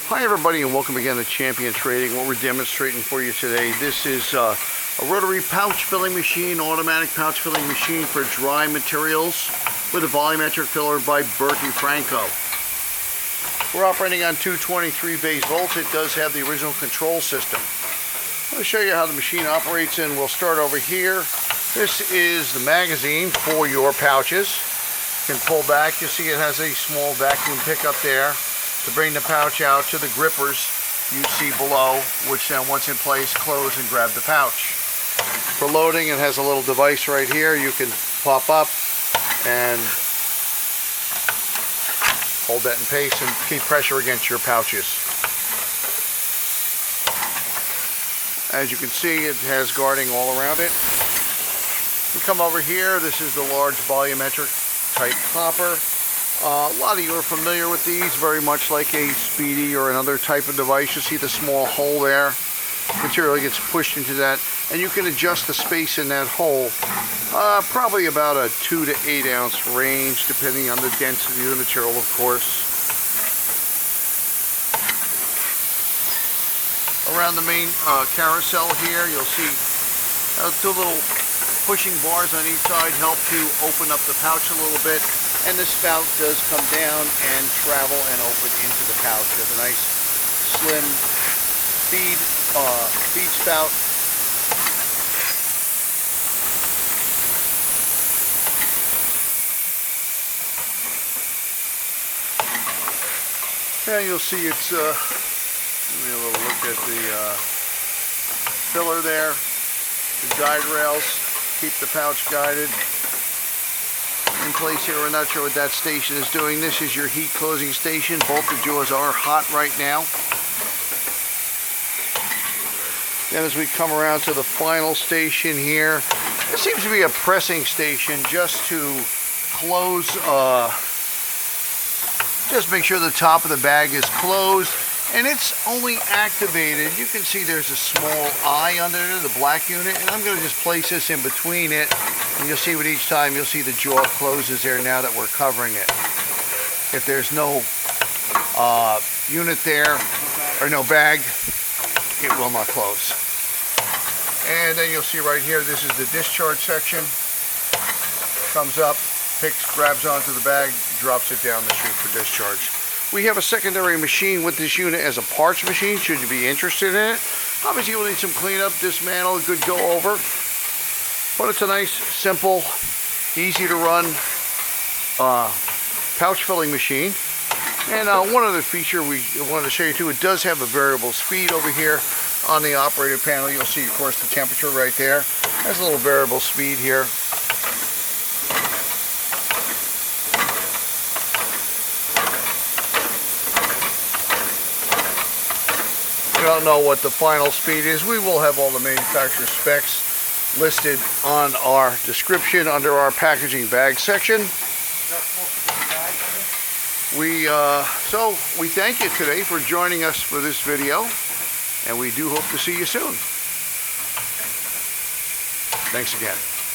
Hi everybody, and welcome again to Champion Trading. What we're demonstrating for you today, this is a rotary pouch filling machine, automatic pouch filling machine for dry materials with a volumetric filler by Berti Franco. We're operating on 223 base volts. It does have the original control system. I'm going to show you how the machine operates, and we'll start over here. This is the magazine for your pouches. You can pull back. You see it has a small vacuum pickup there to bring the pouch out to the grippers you see below, which then once in place, close and grab the pouch. For loading, it has a little device right here you can pop up and hold that in place and keep pressure against your pouches. As you can see, it has guarding all around it. You come over here, this is the large volumetric type copper. A lot of you are familiar with these, very much like a Speedy or another type of device. You see the small hole there. Material gets pushed into that, and you can adjust the space in that hole, probably about a 2 to 8 ounce range, depending on the density of the material, of course. Around the main carousel here, you'll see two little pushing bars on each side help to open up the pouch a little bit. And the spout does come down and travel and open into the pouch. There's a nice slim feed spout. And you'll see it's, give me a little look at the filler there, the guide rails, keep the pouch guided in place here. We're not sure what that station is doing. This is your heat closing station. Both the jaws are hot right now. Then as we come around to the final station here, this seems to be a pressing station just to close, just make sure the top of the bag is closed. And it's only activated, you can see there's a small eye under there, the black unit, and I'm going to just place this in between it, and you'll see with each time, you'll see the jaw closes there now that we're covering it. If there's no unit there, or no bag, it will not close. And then you'll see right here, this is the discharge section. Comes up, grabs onto the bag, drops it down the chute for discharge. We have a secondary machine with this unit as a parts machine, should you be interested in it. Obviously you'll need some cleanup, dismantle, a good go over. But it's a nice, simple, easy to run pouch filling machine. And one other feature we wanted to show you too, it does have a variable speed over here on the operator panel. You'll see, of course, the temperature right there. There's a little variable speed here. I don't know what the final speed is. We will have all the manufacturer specs listed on our description under our packaging bag section. So we thank you today for joining us for this video, and we do hope to see you soon. Thanks again.